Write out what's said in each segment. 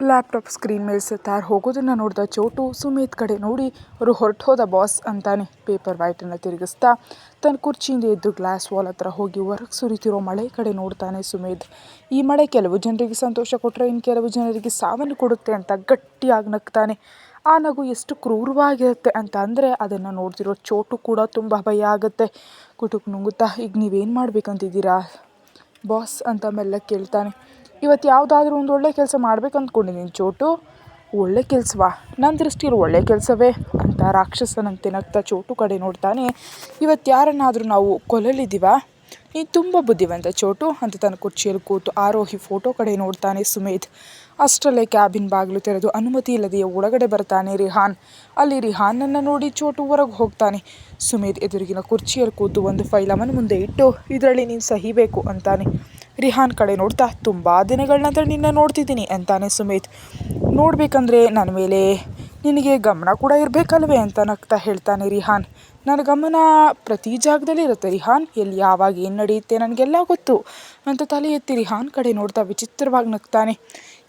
Laptop screen ಮೇಲೆ ಸಿತಾರ್ ಹೋಗೋದನ್ನು ನೋಡಿದ ಚೋಟು ಸುಮೇತ್ ಕಡೆ ನೋಡಿ ಅವರು ಹೊರಟೋದ ಬಾಸ್ ಅಂತಾನೆ. ಪೇಪರ್ ವೈಟನ್ನು ತಿರುಗಿಸ್ತಾ ತನ್ನ ಕುರ್ಚಿಯಿಂದ ಎದ್ದು ಗ್ಲಾಸ್ ವಾಲ್ ಹತ್ರ ಹೋಗಿ ಹೊರಗೆ ಸುರಿತಿರೋ ಮಳೆ ಕಡೆ ನೋಡ್ತಾನೆ ಸುಮೇತ್. ಈ ಮಳೆ ಕೆಲವು ಜನರಿಗೆ ಸಂತೋಷ ಕೊಟ್ಟರೆ ಇನ್ನು ಕೆಲವು ಜನರಿಗೆ ಸಾವನ್ನು ಕೊಡುತ್ತೆ ಅಂತ ಗಟ್ಟಿಯಾಗಿ ನಗ್ತಾನೆ. ಆ ನಗು ಎಷ್ಟು ಕ್ರೂರವಾಗಿರುತ್ತೆ ಅಂತ ಅಂದರೆ ಅದನ್ನು ನೋಡ್ತಿರೋ ಚೋಟು ಕೂಡ ತುಂಬ ಭಯ ಆಗುತ್ತೆ. ಕುಟುಕ್ ನುಂಗುತ್ತಾ, ಈಗ ನೀವೇನು ಮಾಡ್ಬೇಕಂತಿದ್ದೀರಾ ಬಾಸ್ ಅಂತ ಮೆಲ್ಲ ಕೇಳ್ತಾನೆ. ಇವತ್ತು ಯಾವುದಾದ್ರೂ ಒಂದು ಒಳ್ಳೆ ಕೆಲಸ ಮಾಡ್ಬೇಕು ಅಂದ್ಕೊಂಡಿದ್ದೀನಿ ಚೋಟು. ಒಳ್ಳೆ ಕೆಲಸವಾ? ನನ್ನ ದೃಷ್ಟಿಯಲ್ಲಿ ಒಳ್ಳೆ ಕೆಲಸವೇ ಅಂತ ರಾಕ್ಷಸನಂತೆ ನಗ್ತಾ ಚೋಟು ಕಡೆ ನೋಡ್ತಾನೆ. ಇವತ್ತು ಯಾರನ್ನಾದರೂ ನಾವು ಕೊಲ್ಲಲಿದ್ದೀವಾ? ನೀನು ತುಂಬ ಬುದ್ಧಿವಂತ ಚೋಟು ಅಂತ ತನ್ನ ಕುರ್ಚಿಯಲ್ಲಿ ಕೂತು ಆರೋಹಿ ಫೋಟೋ ಕಡೆ ನೋಡ್ತಾನೆ ಸುಮೇತ್. ಅಷ್ಟರಲ್ಲೇ ಕ್ಯಾಬಿನ್ ಬಾಗಿಲು ತೆರೆದು ಅನುಮತಿ ಇಲ್ಲದೆಯೇ ಒಳಗಡೆ ಬರ್ತಾನೆ ರಿಹಾನ್. ಅಲ್ಲಿ ರಿಹಾನನ್ನು ನೋಡಿ ಚೋಟು ಹೊರಗೆ ಹೋಗ್ತಾನೆ. ಸುಮೇತ್ ಎದುರಿಗಿನ ಕುರ್ಚಿಯಲ್ಲಿ ಕೂತು ಒಂದು ಫೈಲ್ ಅವನ ಮುಂದೆ ಇಟ್ಟು ಇದರಲ್ಲಿ ನೀನು ಸಹಿಬೇಕು ಅಂತಾನೆ. ರಿಹಾನ್ ಕಡೆ ನೋಡ್ತಾ, ತುಂಬ ದಿನಗಳ ನಂತರ ನಿನ್ನ ನೋಡ್ತಿದ್ದೀನಿ ಅಂತಾನೆ ಸುಮೇತ್. ನೋಡಬೇಕಂದ್ರೆ ನನ್ನ ಮೇಲೆ ನಿನಗೆ ಗಮನ ಕೂಡ ಇರಬೇಕಲ್ವೇ ಅಂತ ನಗ್ತಾ ಹೇಳ್ತಾನೆ ರಿಹಾನ್. ನನ್ನ ಗಮನ ಪ್ರತಿ ಜಾಗದಲ್ಲಿ ಇರುತ್ತೆ ರಿಹಾನ್, ಎಲ್ಲಿ ಯಾವಾಗ ಏನು ನಡೆಯುತ್ತೆ ನನಗೆಲ್ಲ ಗೊತ್ತು ಅಂತ ತಲೆ ಎತ್ತಿ ರಿಹಾನ್ ಕಡೆ ನೋಡ್ತಾ ವಿಚಿತ್ರವಾಗಿ ನಗ್ತಾನೆ.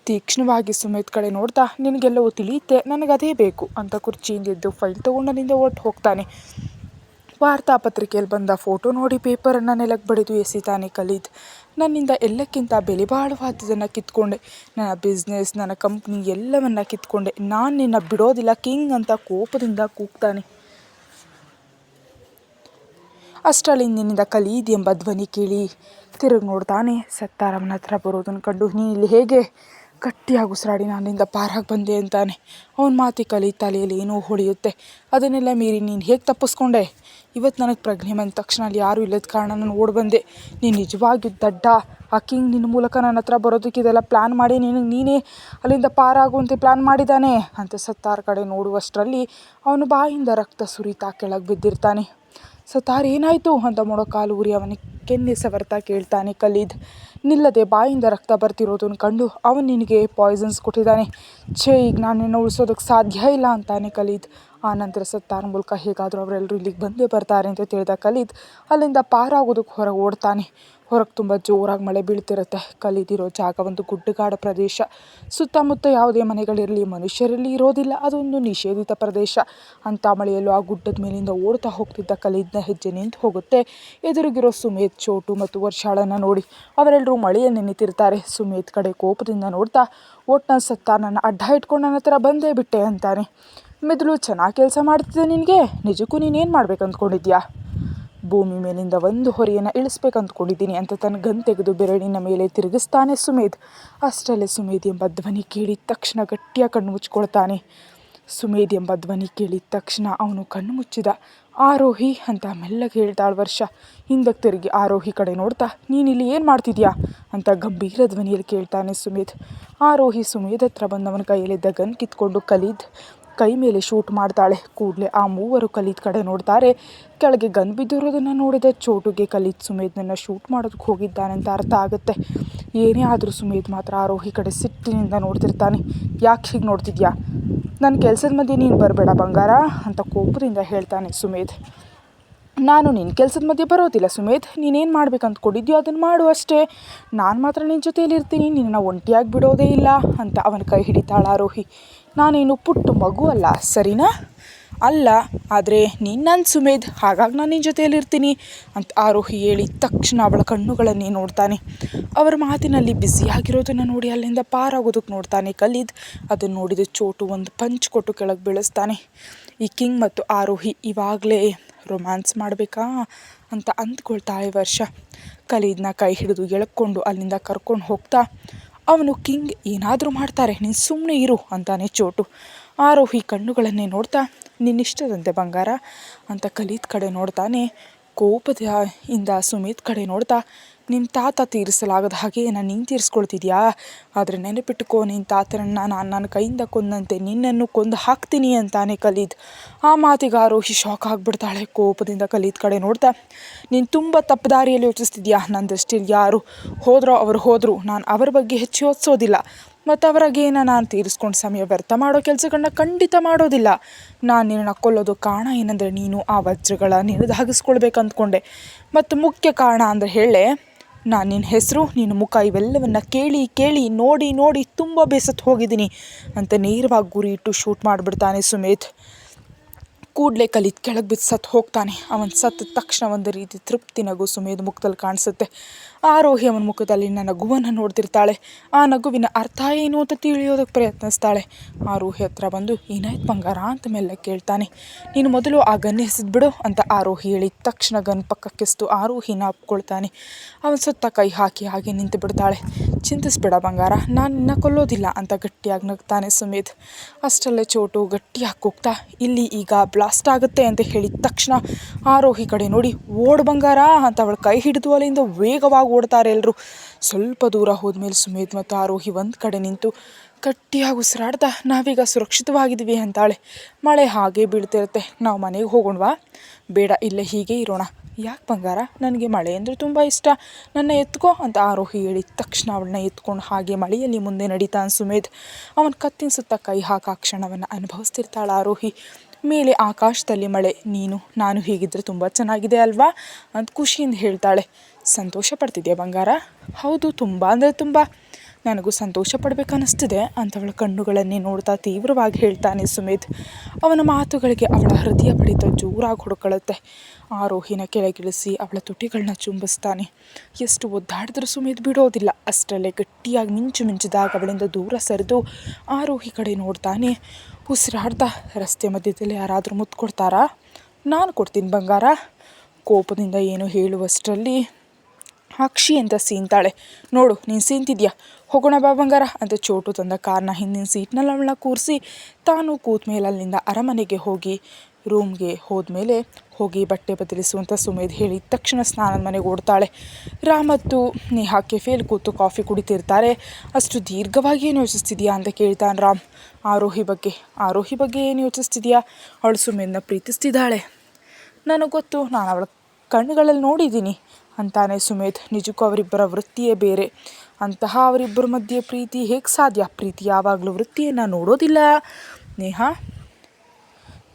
ತೀಕ್ಷ್ಣವಾಗಿ ಸುಮೇತ್ ಕಡೆ ನೋಡ್ತಾ, ನಿನಗೆಲ್ಲವೂ ತಿಳಿಯುತ್ತೆ, ನನಗದೇ ಬೇಕು ಅಂತ ಕುರ್ಚಿಯಿಂದ ಎದ್ದು ಫೈಲ್ ತೊಗೊಂಡನಿಂದ ಹೊರಟು ಹೋಗ್ತಾನೆ. ವಾರ್ತಾಪತ್ರಿಕೆಯಲ್ಲಿ ಬಂದ ಫೋಟೋ ನೋಡಿ ಪೇಪರನ್ನು ನೆಲಕ್ಕೆ ಬಡಿದು ಎಸಿತಾನೆ ಖಲೀದ್. ನನ್ನಿಂದ ಎಲ್ಲಕ್ಕಿಂತ ಬೆಲೆ ಬಾಳುವಾದದನ್ನು ಕಿತ್ಕೊಂಡೆ, ನನ್ನ ಬಿಸ್ನೆಸ್, ನನ್ನ ಕಂಪ್ನಿ ಎಲ್ಲವನ್ನ ಕಿತ್ಕೊಂಡೆ, ನಾನು ನಿನ್ನ ಬಿಡೋದಿಲ್ಲ ಕಿಂಗ್ ಅಂತ ಕೋಪದಿಂದ ಕೂಗ್ತಾನೆ. ಅಷ್ಟರಲ್ಲಿ ನಿನ್ನಿಂದ ಖಲೀದ್ ಎಂಬ ಧ್ವನಿ ಕೇಳಿ ತಿರುಗಿ ನೋಡ್ತಾನೆ. ಸತ್ತಾರಮ್ಮನ ಹತ್ರ ಬರೋದನ್ನು ಕಂಡು, ನೀನು ಇಲ್ಲಿ ಹೇಗೆ ಗಟ್ಟಿಯಾಗಿ ಉಸಿರಾಡಿ ನನ್ನಿಂದ ಪಾರಾಗಿ ಬಂದೆ ಅಂತಾನೆ. ಅವನ ಮಾತಿ ಖಲೀದ್ ತಲೆಯಲ್ಲಿ ಏನೋ ಹೊಳೆಯುತ್ತೆ. ಅದನ್ನೆಲ್ಲ ಮೀರಿ ನೀನು ಹೇಗೆ ತಪ್ಪಿಸ್ಕೊಂಡೆ? ಇವತ್ತು ನನಗೆ ಪ್ರಜ್ಞೆ ಬಂದ ತಕ್ಷಣ ಅಲ್ಲಿ ಯಾರೂ ಇಲ್ಲದ ಕಾರಣ ನಾನು ಓಡಿ ಬಂದೆ. ನೀನು ನಿಜವಾಗಿಯೂ ದಡ್ಡ. ಆ ಕಿಂಗ್ ನಿನ್ನ ಮೂಲಕ ನನ್ನ ಹತ್ರ ಬರೋದಕ್ಕೆ ಇದೆಲ್ಲ ಪ್ಲ್ಯಾನ್ ಮಾಡಿ ನೀನೇ ಅಲ್ಲಿಂದ ಪಾರಾಗುವಂತೆ ಪ್ಲ್ಯಾನ್ ಮಾಡಿದ್ದಾನೆ ಅಂತ ಸತ್ತಾರ್ ಕಡೆ ನೋಡುವಷ್ಟರಲ್ಲಿ ಅವನು ಬಾಯಿಂದ ರಕ್ತ ಸುರಿತಾ ಕೆಳಗೆ ಬಿದ್ದಿರ್ತಾನೆ. ಸತ್ತಾರ್ ಏನಾಯಿತು ಅಂತ ಮೊಣಕಾಲು ಉರಿ ಅವನಿಗೆ ಕೆನ್ನೆ ಸವರ್ತಾ ಕೇಳ್ತಾನೆ ಖಲೀದ್. ನಿಲ್ಲದೆ ಬಾಯಿಂದ ರಕ್ತ ಬರ್ತಿರೋದನ್ನು ಕಂಡು, ಅವನು ನಿನಗೆ ಪಾಯ್ಸನ್ಸ್ ಕೊಟ್ಟಿದ್ದಾನೆ. ಈಗ ನಾನು ನಿನ್ನ ಉಳಿಸೋದಕ್ಕೆ ಸಾಧ್ಯ ಇಲ್ಲ ಅಂತಾನೆ ಖಲೀದ್. ಆ ನಂತರ ಸತ್ತಾರ್ ಮೂಲಕ ಹೇಗಾದರೂ ಅವರೆಲ್ಲರೂ ಇಲ್ಲಿಗೆ ಬಂದೇ ಬರ್ತಾರೆ ಅಂತ ತಿಳಿದ ಖಲೀದ್ ಅಲ್ಲಿಂದ ಪಾರಾಗೋದಕ್ಕೆ ಹೊರಗೆ ಓಡ್ತಾನೆ. ಹೊರಗೆ ತುಂಬ ಜೋರಾಗಿ ಮಳೆ ಬೀಳ್ತಿರುತ್ತೆ. ಖಲೀದ್ ಇರೋ ಜಾಗ ಒಂದು ಗುಡ್ಡಗಾಡು ಪ್ರದೇಶ. ಸುತ್ತಮುತ್ತ ಯಾವುದೇ ಮನೆಗಳಿರಲಿ, ಮನುಷ್ಯರಲ್ಲಿ ಇರೋದಿಲ್ಲ. ಅದೊಂದು ನಿಷೇಧಿತ ಪ್ರದೇಶ. ಅಂಥ ಮಳೆಯಲ್ಲೂ ಆ ಗುಡ್ಡದ ಮೇಲಿಂದ ಓಡ್ತಾ ಹೋಗ್ತಿದ್ದ ಖಲೀದ್ನ ಹೆಜ್ಜೆ ನಿಂತು ಹೋಗುತ್ತೆ. ಎದುರಿಗಿರೋ ಸುಮೇತ್, ಚೋಟು ಮತ್ತು ವರ್ಷಾಳನ್ನು ನೋಡಿ ಅವರೆಲ್ಲರೂ ಮಳೆಯಲ್ಲಿ ನಿಂತಿರ್ತಾರೆ. ಸುಮೇತ್ ಕಡೆ ಕೋಪದಿಂದ ನೋಡ್ತಾ, ಒಟ್ನ ಸತ್ತ ನನ್ನ ಅಡ್ಡ ಇಟ್ಕೊಂಡು ನನ್ನ ಹತ್ರ ಬಂದೇ ಬಿಟ್ಟೆ ಅಂತಾನೆ. ಮೆದುಳು ಚೆನ್ನಾಗಿ ಕೆಲಸ ಮಾಡ್ತಿದ್ದೆ ನಿನಗೆ. ನಿಜಕ್ಕೂ ನೀನೇನು ಮಾಡ್ಬೇಕು ಅಂದ್ಕೊಂಡಿದ್ಯಾ? ಭೂಮಿ ಮೇಲಿಂದ ಒಂದು ಹೊರೆಯನ್ನು ಇಳಿಸ್ಬೇಕು ಅಂದ್ಕೊಂಡಿದ್ದೀನಿ ಅಂತ ತನ್ನ ಗನ್ ತೆಗೆದು ಬೆರಳಿನ ಮೇಲೆ ತಿರುಗಿಸ್ತಾನೆ ಸುಮೇತ್. ಅಷ್ಟರಲ್ಲೇ ಸುಮೇತ್ ಎಂಬ ಧ್ವನಿ ಕೇಳಿದ ತಕ್ಷಣ ಗಟ್ಟಿಯಾಗಿ ಕಣ್ಣು ಮುಚ್ಕೊಳ್ತಾನೆ. ಸುಮೇತ್ ಎಂಬ ಧ್ವನಿ ಕೇಳಿದ ತಕ್ಷಣ ಅವನು ಕಣ್ಣು ಮುಚ್ಚಿದ. ಆರೋಹಿ ಅಂತ ಮೆಲ್ಲಗೆ ಹೇಳ್ತಾಳೆ ವರ್ಷ. ಹಿಂದಕ್ಕೆ ತಿರುಗಿ ಆರೋಹಿ ಕಡೆ ನೋಡ್ತಾ, ನೀನು ಇಲ್ಲಿ ಏನು ಮಾಡ್ತಿದ್ಯಾ ಅಂತ ಗಂಭೀರ ಧ್ವನಿಯಲ್ಲಿ ಕೇಳ್ತಾನೆ ಸುಮೇತ್. ಆರೋಹಿ ಸುಮೇತ್ ಹತ್ರ ಬಂದವನ ಕೈಯಲ್ಲಿದ್ದ ಗನ್ ಕಿತ್ಕೊಂಡು ಖಲೀದ್ ಕೈ ಮೇಲೆ ಶೂಟ್ ಮಾಡ್ತಾಳೆ. ಕೂಡಲೇ ಆ ಮೂವರು ಖಲೀದ್ ಕಡೆ ನೋಡ್ತಾರೆ. ಕೆಳಗೆ ಗನ್ ಬಿದ್ದಿರೋದನ್ನು ನೋಡಿದ ಚೋಟುಗೆ ಖಲೀದ್ ಸುಮೇತ್ನನ್ನು ಶೂಟ್ ಮಾಡೋದಕ್ಕೆ ಹೋಗಿದ್ದಾನೆ ಅಂತ ಅರ್ಥ ಆಗುತ್ತೆ. ಏನೇ ಆದರೂ ಸುಮೇತ್ ಮಾತ್ರ ಆರೋಹಿ ಕಡೆ ಸಿಟ್ಟಿನಿಂದ ನೋಡ್ತಿರ್ತಾನೆ. ಯಾಕೆ ಹೀಗೆ ನೋಡ್ತಿದ್ಯಾ? ನನ್ನ ಕೆಲಸದ ಮಧ್ಯೆ ನೀನು ಬರಬೇಡ ಬಂಗಾರ ಅಂತ ಕೋಪದಿಂದ ಹೇಳ್ತಾನೆ ಸುಮೇತ್. ನಾನು ನಿನ್ನ ಕೆಲಸದ ಮಧ್ಯೆ ಬರೋದಿಲ್ಲ ಸುಮೇತ್. ನೀನೇನು ಮಾಡ್ಬೇಕು ಅಂದ್ಕೊಂಡಿದ್ಯೋ ಅದನ್ನು ಮಾಡು ಅಷ್ಟೇ. ನಾನು ಮಾತ್ರ ನಿನ್ನ ಜೊತೆಯಲ್ಲಿರ್ತೀನಿ, ನಿನ್ನ ಒಂಟಿಯಾಗಿ ಬಿಡೋದೇ ಇಲ್ಲ ಅಂತ ಅವನ ಕೈ ಹಿಡಿತಾಳೆ ಆರೋಹಿ. ನಾನೇನು ಪುಟ್ಟ ಮಗು ಅಲ್ಲ, ಸರಿನಾ? ಅಲ್ಲ, ಆದರೆ ನೀನು ನನ್ನ ಸುಮೇತ್, ಹಾಗಾಗಿ ನಾನು ನಿನ್ನ ಜೊತೆಯಲ್ಲಿರ್ತೀನಿ ಅಂತ ಆರೋಹಿ ಹೇಳಿ ತಕ್ಷಣ ಅವಳ ಕಣ್ಣುಗಳನ್ನೇ ನೋಡ್ತಾನೆ. ಅವರ ಮಾತಿನಲ್ಲಿ ಬ್ಯುಸಿಯಾಗಿರೋದನ್ನು ನೋಡಿ ಅಲ್ಲಿಂದ ಪಾರಾಗೋದಕ್ಕೆ ನೋಡ್ತಾನೆ ಖಲೀದ್. ಅದನ್ನು ನೋಡಿದ ಚೋಟು ಒಂದು ಪಂಚ್ ಕೊಟ್ಟು ಕೆಳಗೆ ಬೀಳಿಸ್ತಾನೆ. ಈ ಕಿಂಗ್ ಮತ್ತು ಆರೋಹಿ ಇವಾಗಲೇ ರೊಮ್ಯಾನ್ಸ್ ಮಾಡಬೇಕಾ ಅಂತ ಅಂದ್ಕೊಳ್ತಾಳೆ ವರ್ಷ. ಖಲೀದ್ನ ಕೈ ಹಿಡಿದು ಎಳ್ಕೊಂಡು ಅಲ್ಲಿಂದ ಕರ್ಕೊಂಡು ಹೋಗ್ತಾ, ಅವನು ಕಿಂಗ್ ಏನಾದರೂ ಮಾಡ್ತಾರೆ, ನೀನು ಸುಮ್ಮನೆ ಇರು ಅಂತಾನೆ ಚೋಟು. ಆರೋಹಿ ಕಣ್ಣುಗಳನ್ನೇ ನೋಡ್ತಾ, ನಿನ್ನಿಷ್ಟದಂತೆ ಬಂಗಾರ ಅಂತ ಖಲೀದ್ ಕಡೆ ನೋಡ್ತಾನೆ. ಕೋಪದಿಂದ ಸುಮೇತ್ ಕಡೆ ನೋಡ್ತಾ, ನಿನ್ನ ತಾತ ತೀರಿಸಲಾಗದ ಹಾಗೆ ನಾನು ನೀನು ತೀರಿಸ್ಕೊಳ್ತಿದ್ಯಾ? ಆದರೆ ನೆನಪಿಟ್ಟುಕೋ, ನಿನ್ನ ತಾತನನ್ನು ನಾನು ನನ್ನ ಕೈಯಿಂದ ಕೊಂದಂತೆ ನಿನ್ನನ್ನು ಕೊಂದು ಹಾಕ್ತೀನಿ ಅಂತಾನೆ ಖಲೀದ್. ಆ ಮಾತಿಗೆ ಆರೋಹಿ ಶಾಕ್ ಆಗಿಬಿಡ್ತಾಳೆ. ಕೋಪದಿಂದ ಖಲೀದ್ ಕಡೆ ನೋಡ್ತಾ, ನೀನು ತುಂಬ ತಪ್ಪು ದಾರಿಯಲ್ಲಿ ಯೋಚಿಸ್ತಿದ್ಯಾ. ನನ್ನ ದೃಷ್ಟಿಯಲ್ಲಿ ಯಾರು ಹೋದ್ರೋ ಅವರು ಹೋದರು, ನಾನು ಅವರ ಬಗ್ಗೆ ಹೆಚ್ಚು ಯೋಚಿಸೋದಿಲ್ಲ ಮತ್ತು ಅವರಾಗೇನ ನಾನು ತೀರಿಸ್ಕೊಂಡು ಸಮಯ ವ್ಯರ್ಥ ಮಾಡೋ ಕೆಲಸಗಳನ್ನ ಖಂಡಿತ ಮಾಡೋದಿಲ್ಲ. ನಾನು ನಿನ್ನ ಕೊಲ್ಲೋದು ಕಾರಣ ಏನಂದರೆ ನೀನು ಆ ವಜ್ರಗಳ ನಿನ್ನದಾಗಿಸ್ಕೊಳ್ಬೇಕು ಅಂದ್ಕೊಂಡೆ. ಮತ್ತು ಮುಖ್ಯ ಕಾರಣ ಅಂದರೆ ಹೇಳೇ, ನಾನು ನಿನ್ನ ಹೆಸರು, ನಿನ್ನ ಮುಖ ಇವೆಲ್ಲವನ್ನು ಕೇಳಿ ಕೇಳಿ ನೋಡಿ ನೋಡಿ ತುಂಬ ಬೇಸತ್ತು ಹೋಗಿದ್ದೀನಿ ಅಂತ ನೇರವಾಗಿ ಗುರಿ ಇಟ್ಟು ಶೂಟ್ ಮಾಡಿಬಿಡ್ತಾನೆ ಸುಮೇಧ್. ಕೂಡಲೇ ಕಲಿತು ಕೆಳಗೆ ಬಿದ್ದು ಸತ್ತು ಹೋಗ್ತಾನೆ. ಅವನು ಸತ್ತ ತಕ್ಷಣ ಒಂದು ರೀತಿ ತೃಪ್ತಿ ನಗು ಸುಮೇಧ್ ಮುಖದಲ್ಲಿ ಕಾಣಿಸುತ್ತೆ. ಆರೋಹಿ ಅವನ ಮುಖದಲ್ಲಿ ನಗುವನ್ನು ನೋಡ್ತಿರ್ತಾಳೆ. ಆ ನಗುವಿನ ಅರ್ಥ ಏನು ಅಂತ ತಿಳಿಯೋದಕ್ಕೆ ಪ್ರಯತ್ನಿಸ್ತಾಳೆ. ಆರೋಹಿ ಹತ್ರ ಬಂದು ಏನಾಯ್ತು ಬಂಗಾರ ಅಂತ ಮೆಲ್ಲ ಕೇಳ್ತಾನೆ. ನೀನು ಮೊದಲು ಆ ಗನ್ ಎಸೆದ್ಬಿಡು ಅಂತ ಆರೋಹಿ ಹೇಳಿದ ತಕ್ಷಣ ಗನ್ ಪಕ್ಕಕ್ಕೆಸ್ತು ಆರೋಹಿನ ಅಪ್ಕೊಳ್ತಾನೆ. ಅವನ ಸುತ್ತ ಕೈ ಹಾಕಿ ಹಾಗೆ ನಿಂತು ಬಿಡ್ತಾಳೆ. ಚಿಂತಿಸ್ಬೇಡ ಬಂಗಾರ, ನಾನು ನಿನ್ನ ಕೊಲ್ಲೋದಿಲ್ಲ ಅಂತ ಗಟ್ಟಿಯಾಗಿ ನಗ್ತಾನೆ ಸುಮೇಧ್. ಅಷ್ಟರಲ್ಲೇ ಚೋಟು ಗಟ್ಟಿಯಾಗಿ ಕೂಗ್ತಾ ಇಲ್ಲಿ ಈಗ ಬ್ಲಾಸ್ಟ್ ಆಗುತ್ತೆ ಅಂತ ಹೇಳಿದ ತಕ್ಷಣ ಆರೋಹಿ ಕಡೆ ನೋಡಿ ಓಡು ಬಂಗಾರ ಅಂತ ಅವಳ ಕೈ ಹಿಡಿದು ಅಲ್ಲಿಂದ ವೇಗವಾಗಿ ಓಡ್ತಾರೆ ಎಲ್ಲರೂ. ಸ್ವಲ್ಪ ದೂರ ಹೋದ್ಮೇಲೆ ಸುಮೇಧ್ ಮತ್ತು ಆರೋಹಿ ಒಂದು ಕಡೆ ನಿಂತು ಗಟ್ಟಿಯಾಗಿ ಉಸಿರಾಡ್ತಾ ನಾವೀಗ ಸುರಕ್ಷಿತವಾಗಿದ್ದೀವಿ ಅಂತಾಳೆ. ಮಳೆ ಹಾಗೆ ಬೀಳ್ತಿರುತ್ತೆ. ನಾವು ಮನೆಗೆ ಹೋಗೋಣವಾ? ಬೇಡ, ಇಲ್ಲೇ ಹೀಗೆ ಇರೋಣ. ಯಾಕೆ ಬಂಗಾರ? ನನಗೆ ಮಳೆ ಅಂದರೆ ತುಂಬ ಇಷ್ಟ, ನನ್ನ ಎತ್ಕೋ ಅಂತ ಆರೋಹಿ ಹೇಳಿದ ತಕ್ಷಣ ಅವಳನ್ನ ಎತ್ಕೊಂಡು ಹಾಗೆ ಮಳೆಯಲ್ಲಿ ಮುಂದೆ ನಡೀತಾನೆ ಸುಮೇಧ್. ಅವನ ಕತ್ತಿನ ಸುತ್ತ ಕೈ ಹಾಕಿ ಆ ಕ್ಷಣವನ್ನು ಅನುಭವಿಸ್ತಿರ್ತಾಳೆ ಆರೋಹಿ. ಮೇಲೆ ಆಕಾಶದಲ್ಲಿ ಮಳೆ. ನಾನು ಹೀಗಿದ್ದರೆ ತುಂಬ ಚೆನ್ನಾಗಿದೆ ಅಲ್ವಾ ಅಂತ ಖುಷಿಯಿಂದ ಹೇಳ್ತಾಳೆ. ಸಂತೋಷ ಪಡ್ತಿದ್ಯಾ ಬಂಗಾರ? ಹೌದು, ತುಂಬ ಅಂದರೆ ತುಂಬ. ನನಗೂ ಸಂತೋಷ ಪಡಬೇಕನ್ನಿಸ್ತಿದೆ ಅಂತ ಅವಳ ಕಣ್ಣುಗಳನ್ನೇ ನೋಡ್ತಾ ತೀವ್ರವಾಗಿ ಹೇಳ್ತಾನೆ ಸುಮೇಧ್. ಅವನ ಮಾತುಗಳಿಗೆ ಅವಳ ಹೃದಯ ಬಡಿತ ಜೋರಾಗಿ ಹೊಡ್ಕೊಳ್ಳುತ್ತೆ. ಆರೋಹಿನ ಕೆಳಗಿಳಿಸಿ ಅವಳ ತುಟಿಗಳನ್ನ ಚುಂಬಿಸ್ತಾನೆ. ಎಷ್ಟು ಒದ್ದಾಡಿದ್ರೂ ಸುಮೇಧ್ ಬಿಡೋದಿಲ್ಲ. ಅಷ್ಟರಲ್ಲೇ ಗಟ್ಟಿಯಾಗಿ ಮಿಂಚಿದಾಗ ಅವಳಿಂದ ದೂರ ಸರಿದು ಆರೋಹಿ ಕಡೆ ನೋಡ್ತಾನೆ. ಉಸಿರಾಡ್ತಾ ರಸ್ತೆ ಮಧ್ಯದಲ್ಲಿ ಯಾರಾದರೂ ಮುತ್ತು ಕೊಡ್ತಾರಾ? ನಾನು ಕೊಡ್ತೀನಿ ಬಂಗಾರ. ಕೋಪದಿಂದ ಏನು ಹೇಳುವಷ್ಟರಲ್ಲಿ ಅಕ್ಷಿ ಅಂತ ಸೀನ್ತಾಳೆ. ನೋಡು, ನೀನು ಸೀನ್ತಿದ್ಯಾ, ಹೋಗೋಣ ಬಾ ಬಂಗಾರ ಅಂತ ಚೋಟು ತಂದ ಕಾರ್ನ ಹಿಂದಿನ ಸೀಟ್ನಲ್ಲಿ ಅವಳನ್ನ ಕೂರಿಸಿ ತಾನು ಕೂತ ಮೇಲೆ ಅಲ್ಲಿಂದ ಅರಮನೆಗೆ ಹೋಗಿ ರೂಮ್ಗೆ ಹೋದ್ಮೇಲೆ ಹೋಗಿ ಬಟ್ಟೆ ಬದಲಿಸುವಂಥ ಸುಮೇಧ್ ಹೇಳಿದ ತಕ್ಷಣ ಸ್ನಾನದ ಮನೆಗೆ ಓಡ್ತಾಳೆ. ರಾಮ್ ಮತ್ತು ನೇಹಾ ಕೆಫೆಯಲ್ಲಿ ಕೂತು ಕಾಫಿ ಕುಡಿತಿರ್ತಾರೆ. ಅಷ್ಟು ದೀರ್ಘವಾಗಿ ಏನು ಯೋಚಿಸ್ತಿದ್ಯಾ ಅಂತ ಕೇಳ್ತಾನೆ ರಾಮ್ ಆರೋಹಿ ಬಗ್ಗೆ ಏನು ಯೋಚಿಸ್ತಿದ್ಯಾ? ಅವಳು ಸುಮೇಧನ್ನ ಪ್ರೀತಿಸ್ತಿದ್ದಾಳೆ. ನನಗೆ ಗೊತ್ತು, ನಾನು ಅವಳ ಕಣ್ಣುಗಳಲ್ಲಿ ನೋಡಿದ್ದೀನಿ ಅಂತಾನೆ ಸುಮೇಧ್. ನಿಜಕ್ಕೂ ಅವರಿಬ್ಬರ ವೃತ್ತಿಯೇ ಬೇರೆ. ಅಂತಹ ಅವರಿಬ್ಬರ ಮಧ್ಯೆ ಪ್ರೀತಿ ಹೇಗೆ ಸಾಧ್ಯ? ಪ್ರೀತಿ ಯಾವಾಗಲೂ ವೃತ್ತಿಯನ್ನು ನೋಡೋದಿಲ್ಲ. ನೇಹಾ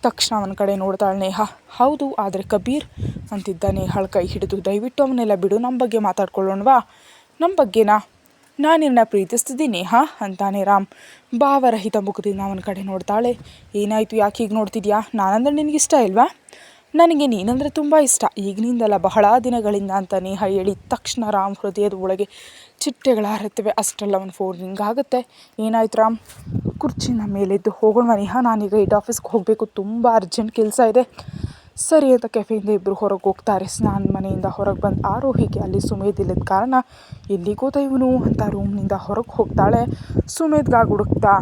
ತಕ್ಷಣ ಅವನ ಕಡೆ ನೋಡ್ತಾಳೆ ನೇಹಾ. ಹೌದು, ಆದರೆ ಕಬೀರ್ ಅಂತಿದ್ದ ನೇಹಾಳ ಕೈ ಹಿಡಿದು ದಯವಿಟ್ಟು ಅವನ್ನೆಲ್ಲ ಬಿಡು, ನಮ್ಮ ಬಗ್ಗೆ ಮಾತಾಡ್ಕೊಳ್ಳೋಣವಾ? ನಮ್ಮ ಬಗ್ಗೆನಾ? ನಾನಿನ್ನ ಪ್ರೀತಿಸ್ತಿದ್ದೀನಿ ನೇಹಾ ಅಂತಾನೆ ರಾಮ್ ಭಾವರಹಿತ ಮುಖದಿಂದ ಅವನ ಕಡೆ ನೋಡ್ತಾಳೆ. ಏನಾಯಿತು, ಯಾಕೆ ಹೀಗೆ ನೋಡ್ತಿದ್ಯಾ? ನಾನಂದ್ರೆ ನಿನಗಿಷ್ಟ ಇಲ್ವಾ? ನನಗೆ ನೀನಂದರೆ ತುಂಬ ಇಷ್ಟ, ಈಗಿನಿಂದಲ್ಲ ಬಹಳ ದಿನಗಳಿಂದ ಅಂತ ನೇಹಾ ಹೇಳಿದ ತಕ್ಷಣ ರಾಮ್ ಹೃದಯದ ಒಳಗೆ ಚಿಟ್ಟೆಗಳ ಹರತ್ತವೆ. ಅಷ್ಟರಲ್ಲಿ ಅವನ ಫೋನ್ ರಿಂಗ್ ಆಗುತ್ತೆ. ಏನಾಯ್ತು ರಾಮ್? ಕುರ್ಚಿನ ಮೇಲೆದ್ದು ಹೋಗೋಣ ನೇಹಾ, ನಾನೀಗ ಹೆಡ್ ಆಫೀಸ್ಗೆ ಹೋಗಬೇಕು, ತುಂಬ ಅರ್ಜೆಂಟ್ ಕೆಲಸ ಇದೆ. ಸರಿ ಅಂತ ಕೆಫೆಯಿಂದ ಇಬ್ಬರು ಹೊರಗೆ ಹೋಗ್ತಾರೆ. ಸ್ನಾನ ಮನೆಯಿಂದ ಹೊರಗೆ ಬಂದು ಆರೋಹಿಗೆ ಅಲ್ಲಿ ಸುಮೇಧ್ ಇಲ್ಲದ ಕಾರಣ ಎಲ್ಲಿಗೋದ ಇವನು ಅಂತ ರೂಮ್ನಿಂದ ಹೊರಗೆ ಹೋಗ್ತಾಳೆ. ಸುಮೇಧ್ಗಾಗಿ ಹುಡುಕ್ತಾ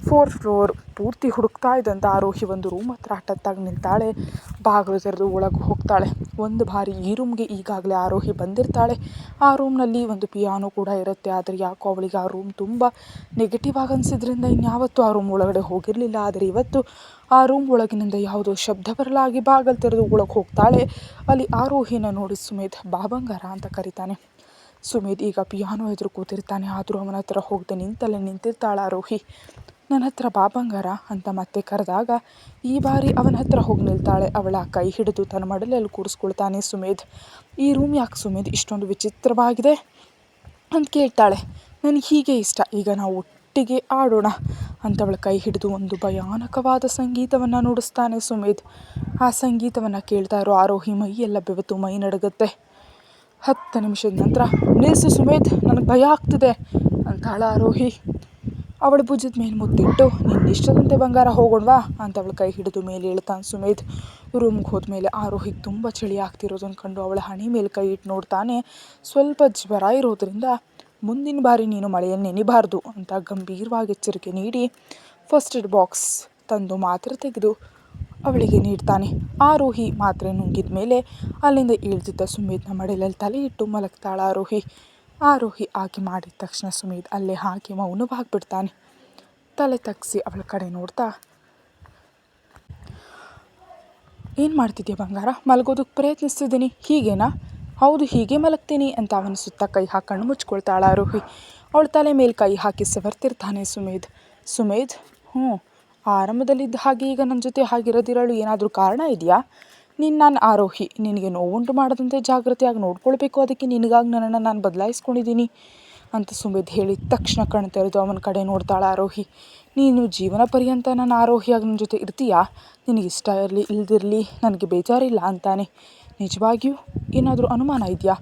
4th ಫ್ಲೋರ್ ಪೂರ್ತಿ ಹುಡುಕ್ತಾ ಇದ್ದಂಥ ಆರೋಹಿ ಒಂದು ರೂಮ್ ಹತ್ರ ಹಠತ್ತಾಗಿ ನಿಲ್ತಾಳೆ. ಬಾಗಿಲು ತೆರೆದು ಒಳಗೆ ಹೋಗ್ತಾಳೆ. ಒಂದು ಬಾರಿ ಈ ರೂಮ್ಗೆ ಈಗಾಗಲೇ ಆರೋಹಿ ಬಂದಿರ್ತಾಳೆ. ಆ ರೂಮ್ನಲ್ಲಿ ಒಂದು ಪಿಯಾನೋ ಕೂಡ ಇರುತ್ತೆ. ಆದರೆ ಯಾಕೋ ಅವಳಿಗೆ ಆ ರೂಮ್ ತುಂಬ ನೆಗೆಟಿವ್ ಆಗಿ ಅನಿಸಿದ್ರಿಂದ ಇನ್ಯಾವತ್ತೂ ಆ ರೂಮ್ ಒಳಗಡೆ ಹೋಗಿರಲಿಲ್ಲ. ಆದರೆ ಇವತ್ತು ಆ ರೂಮ್ ಒಳಗಿನಿಂದ ಯಾವುದೋ ಶಬ್ದ ಬರಲಾಗಿ ಬಾಗಿಲು ತೆರೆದು ಒಳಗೆ ಹೋಗ್ತಾಳೆ. ಅಲ್ಲಿ ಆರೋಹಿನ ನೋಡಿ ಸುಮೇಧ್ ಬಾ ಬಂಗಾರ ಅಂತ ಕರೀತಾನೆ. ಸುಮೇಧ್ ಈಗ ಪಿಯಾನೋ ಎದುರು ಕೂತಿರ್ತಾನೆ. ಆದರೂ ಅವನ ಹತ್ರ ಹೋಗದೆ ನಿಂತಿರ್ತಾಳೆ ಆರೋಹಿ. ನನ್ನ ಹತ್ರ ಬಾ ಬಂಗಾರ ಅಂತ ಮತ್ತೆ ಕರೆದಾಗ ಈ ಬಾರಿ ಅವನ ಹತ್ರ ಹೋಗಿ ನಿಲ್ತಾಳೆ. ಅವಳ ಕೈ ಹಿಡಿದು ತನ್ನ ಮಡಲಲ್ಲಿ ಕೂರಿಸ್ಕೊಳ್ತಾನೆ ಸುಮೇಧ್. ಈ ರೂಮ್ ಯಾಕೆ ಸುಮೇಧ್ ಇಷ್ಟೊಂದು ವಿಚಿತ್ರವಾಗಿದೆ ಅಂತ ಕೇಳ್ತಾಳೆ. ನನಗೆ ಹೀಗೆ ಇಷ್ಟ, ಈಗ ನಾವು ಒಟ್ಟಿಗೆ ಆಡೋಣ ಅಂತ ಅವಳ ಕೈ ಹಿಡಿದು ಒಂದು ಭಯಾನಕವಾದ ಸಂಗೀತವನ್ನು ನುಡಿಸ್ತಾನೆ ಸುಮೇಧ್. ಆ ಸಂಗೀತವನ್ನು ಕೇಳ್ತಾ ಇರೋ ಆರೋಹಿ ಮೈಯೆಲ್ಲ ಬೆವೆತು ಮೈ ನಡುಗುತ್ತೆ. 10 ನಿಮಿಷದ ನಂತರ ನಿಲ್ಲಿಸು ಸುಮೇಧ್, ನನಗೆ ಭಯ ಆಗ್ತಿದೆ ಅಂತಾಳ ಆರೋಹಿ. ಅವಳ ಭುಜದ ಮೇಲೆ ಮುತ್ತಿಟ್ಟು ನಿನ್ನ ಇಷ್ಟದಂತೆ ಬಂಗಾರ ಹೋಗೋಣವಾ ಅಂತ ಅವಳ ಕೈ ಹಿಡಿದು ಮೇಲೆ ಹೇಳ್ತಾನೆ ಸುಮೇಧ್. ರೂಮ್ಗೆ ಹೋದ್ಮೇಲೆ ಆರೋಹಿಗೆ ತುಂಬ ಚಳಿ ಆಗ್ತಿರೋದನ್ನು ಕಂಡು ಅವಳ ಹಣೆ ಮೇಲೆ ಕೈ ಇಟ್ಟು ನೋಡ್ತಾನೆ. ಸ್ವಲ್ಪ ಜ್ವರ ಇರೋದ್ರಿಂದ ಮುಂದಿನ ಬಾರಿ ನೀನು ಮಳೆಯಲ್ಲಿ ನೆನಿಬಾರ್ದು ಅಂತ ಗಂಭೀರವಾಗಿ ಎಚ್ಚರಿಕೆ ನೀಡಿ ಫಸ್ಟ್ ಏಡ್ ಬಾಕ್ಸ್ ತಂದು ಮಾತ್ರೆ ತೆಗೆದು ಅವಳಿಗೆ ನೀಡ್ತಾನೆ. ಆರೋಹಿ ಮಾತ್ರೆ ನುಂಗಿದ ಮೇಲೆ ಅಲ್ಲಿಂದ ಇಳ್ದಿದ್ದ ಸುಮೇಧ್ನ ಮಡಿಲಲ್ಲಿ ತಲೆ ಇಟ್ಟು ಮಲಗ್ತಾಳ ಆರೋಹಿ ಆಕೆ ಮಾಡಿದ ತಕ್ಷಣ ಸುಮೇಧ್ ಅಲ್ಲೇ ಹಾಕಿ ಮೌನವಾಗಿಬಿಡ್ತಾನೆ. ತಲೆ ತಗ್ಗಿಸಿ ಅವಳ ಕಡೆ ನೋಡ್ತಾ ಏನು ಮಾಡ್ತಿದ್ಯಾ ಬಂಗಾರ? ಮಲಗೋದಕ್ಕೆ ಪ್ರಯತ್ನಿಸ್ತಿದ್ದೀನಿ, ಹೀಗೇನಾ? ಹೌದು, ಹೀಗೆ ಮಲಗ್ತೀನಿ ಅಂತ ಅವನ ಸುತ್ತ ಕೈ ಹಾಕೊಂಡು ಮುಚ್ಕೊಳ್ತಾಳ ಆರೋಹಿ. ಅವಳ ತಲೆ ಮೇಲೆ ಕೈ ಹಾಕಿ ಸವರ್ತಿರ್ತಾನೆ ಸುಮೇಧ್. ಆರಂಭದಲ್ಲಿದ್ದ ಹಾಗೆ ಈಗ ನನ್ನ ಜೊತೆ ಹಾಗಿರೋದಿರಲು ಏನಾದರೂ ಕಾರಣ ಇದೆಯಾ? ನೀನು ನಾನು ಆರೋಹಿ, ನಿನಗೆ ನೋವುಂಟು ಮಾಡದಂತೆ ಜಾಗ್ರತೆಯಾಗಿ ನೋಡ್ಕೊಳ್ಬೇಕು, ಅದಕ್ಕೆ ನಿನಗಾಗಿ ನನ್ನನ್ನು ನಾನು ಬದಲಾಯಿಸ್ಕೊಂಡಿದ್ದೀನಿ ಅಂತ ಸುಮೇಧ್ ಹೇಳಿದ ತಕ್ಷಣ ಕಣ್ ತೆರೆದು ಅವನ ಕಡೆ ನೋಡ್ತಾಳೆ ಆರೋಹಿ. ನೀನು ಜೀವನ ಪರ್ಯಂತ ನಾನು ಆರೋಹಿಯಾಗಿ ನನ್ನ ಜೊತೆ ಇರ್ತೀಯಾ? ನಿನಗೆ ಇಷ್ಟ ಇರಲಿ ಇಲ್ದಿರಲಿ ನನಗೆ ಬೇಜಾರಿಲ್ಲ ಅಂತಾನೆ. ನಿಜವಾಗಿಯೂ ಏನಾದರೂ ಅನುಮಾನ ಇದೆಯಾ?